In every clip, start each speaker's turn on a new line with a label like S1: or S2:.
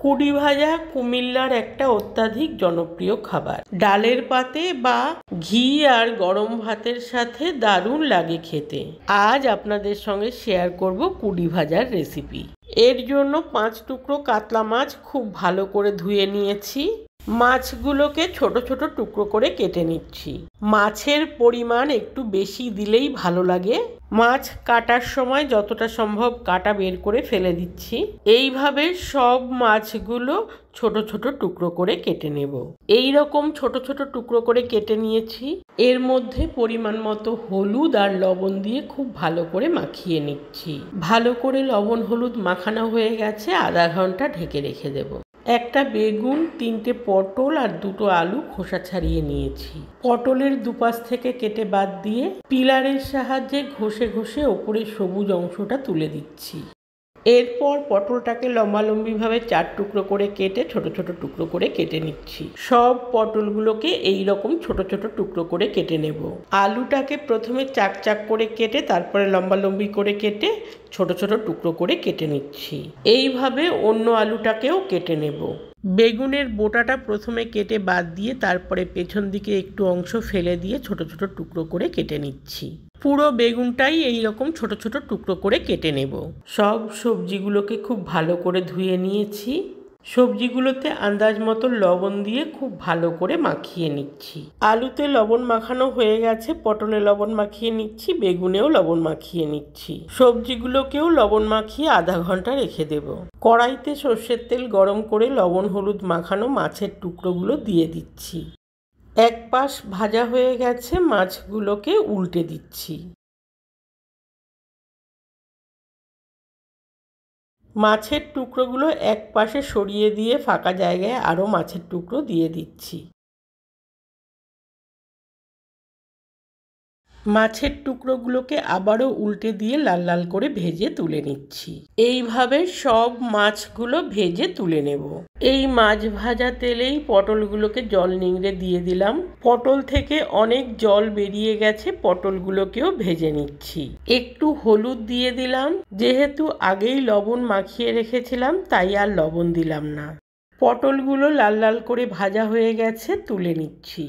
S1: কুড়ি ভাজা কুমিল্লার একটা অত্যাধিক জনপ্রিয় খাবার। ডালের পাতে বা ঘি আর গরম ভাতের সাথে দারুণ লাগে খেতে। আজ আপনাদের সঙ্গে শেয়ার করব কুড়ি ভাজার রেসিপি। এর জন্য 5 টুকরো কাতলা মাছ খুব ভালো করে ধুয়ে নিয়েছি। মাছগুলোকে ছোট ছোট টুকরো করে কেটে নিচ্ছি। মাছের পরিমাণ একটু বেশি দিলেই ভালো লাগে। মাছ কাটার সময় যতটা সম্ভব কাটা বের করে ফেলে দিচ্ছি। এইভাবে সব মাছগুলো ছোট ছোট টুকরো করে কেটে নেব। এই রকম ছোট ছোট টুকরো করে কেটে নিয়েছি। এর মধ্যে পরিমাণ মতো হলুদ আর লবণ দিয়ে খুব ভালো করে মাখিয়ে নিচ্ছি। ভালো করে লবণ হলুদ মাখানো হয়ে গেছে, আধা ঘন্টা ঢেকে রেখে দেব। একটা বেগুন, 3টে পটল আর 2টো আলু খোসা ছাড়িয়ে নিয়েছি। পটলের দুপাশ থেকে কেটে বাদ দিয়ে পিলারের সাহায্যে ঘষে ঘষে ওপরের সবুজ অংশটা তুলে দিচ্ছি। এরপর পটলটাকে লম্বালম্বিভাবে 4 টুকরো করে কেটে ছোট ছোট টুকরো করে কেটে নিচ্ছি। সব পটলগুলোকে এই রকম ছোট ছোট টুকরো করে কেটে নেব। আলুটাকে প্রথমে চাক চাক করে কেটে তারপরে লম্বালম্বি করে কেটে ছোট ছোট টুকরো করে কেটে নিচ্ছি। এইভাবে অন্য আলুটাকেও কেটে নেব। বেগুনের বোটাটা প্রথমে কেটে বাদ দিয়ে তারপরে পেছন দিকে একটু অংশ ফেলে দিয়ে ছোট ছোট টুকরো করে কেটে নিচ্ছি। পুরো বেগুনটাই এই রকম ছোট ছোট টুকরো করে কেটে নেব। সব সবজিগুলোকে খুব ভালো করে ধুয়ে নিয়েছি। সবজিগুলোতে আন্দাজ মতো লবণ দিয়ে খুব ভালো করে মাখিয়ে নিচ্ছি। আলুতে লবণ মাখানো হয়ে গেছে, পটলে লবণ মাখিয়ে নিচ্ছি, বেগুনেও লবণ মাখিয়ে নিচ্ছি। সবজিগুলোকেও লবণ মাখিয়ে আধা ঘন্টা রেখে দেব। কড়াইতে সর্ষের তেল গরম করে লবণ হলুদ মাখানো মাছের টুকরোগুলো দিয়ে দিচ্ছি। এক পাশ ভাজা হয়ে গেছে, মাছগুলোকে উল্টে দিচ্ছি। মাছের টুকরোগুলো এক পাশে সরিয়ে দিয়ে ফাঁকা জায়গায় আরও মাছের টুকরো দিয়ে দিচ্ছি। মাছের টুকরোগুলোকে আবারও উল্টে দিয়ে লাল লাল করে ভেজে তুলে নিচ্ছি। এইভাবে সব মাছগুলো ভেজে তুলে নেব। এই মাছ ভাজা তেলেই পটলগুলোকে জল নিংড়ে দিয়ে দিলাম। পটল থেকে অনেক জল বেরিয়ে গেছে, পটলগুলোকেও ভেজে নিচ্ছি। একটু হলুদ দিয়ে দিলাম, যেহেতু আগেই লবণ মাখিয়ে রেখেছিলাম তাই আর লবণ দিলাম না। পটলগুলো লাল লাল করে ভাজা হয়ে গেছে, তুলে নিচ্ছি।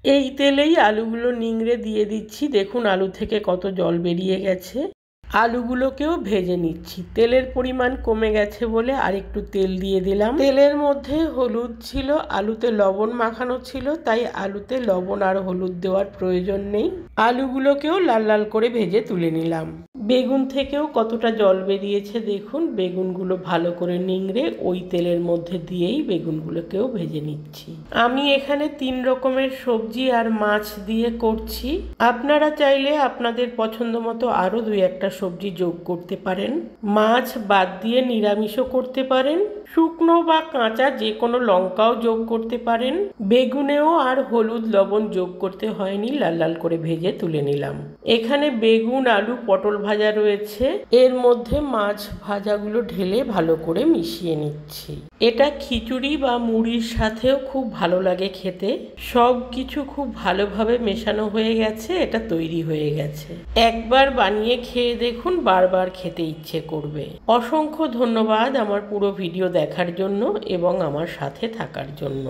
S1: এই তেলেই আলুগুলো নিংড়ে দিয়ে দিচ্ছি। দেখুন আলু থেকে কত জল বেরিয়ে গেছে। আলুগুলোকেও ভেজে নিচ্ছি। তেলের পরিমাণ কমে গেছে বলে আর একটু তেল দিয়ে দিলাম। তেলের মধ্যে হলুদ ছিল, আলুতে লবণ মাখানো ছিল, তাই আলুতে লবণ আর হলুদ দেওয়ার প্রয়োজন নেই। আলুগুলোকেও লাল লাল করে ভেজে তুলে নিলাম। বেগুন থেকেও কতটা জল বেরিয়েছে দেখুন। বেগুনগুলো ভালো করে নিংড়ে ওই তেলের মধ্যে দিয়েই বেগুনগুলোকেও ভেজে নিচ্ছি। আমি এখানে 3 রকমের সবজি আর মাছ দিয়ে করছি। আপনারা চাইলে আপনাদের পছন্দ মতো আরও 2-1টা সবজি যোগ করতে পারেন। মাছ বাদ দিয়ে নিরামিষও করতে পারেন। শুকনো বা কাঁচা যে কোনো লঙ্কাও যোগ করতে পারেন। বেগুনেও আর হলুদ লবণ যোগ করতে হয়নি, লাল লাল করে ভেজে তুলে নিলাম। এখানে বেগুন আলু পটল ভাজা রয়েছে, এর মধ্যে মাছ ভাজাগুলো ঢেলে ভালো করে মিশিয়ে নিচ্ছি। এটা খিচুড়ি বা মুড়ির সাথেও খুব ভালো লাগে খেতে। সব কিছু খুব ভালোভাবে মেশানো হয়ে গেছে, এটা তৈরি হয়ে গেছে। একবার বানিয়ে খেয়ে দেখুন, বারবার খেতে ইচ্ছে করবে। অসংখ্য ধন্যবাদ আমার পুরো ভিডিও দেখার জন্য এবং আমার সাথে থাকার জন্য।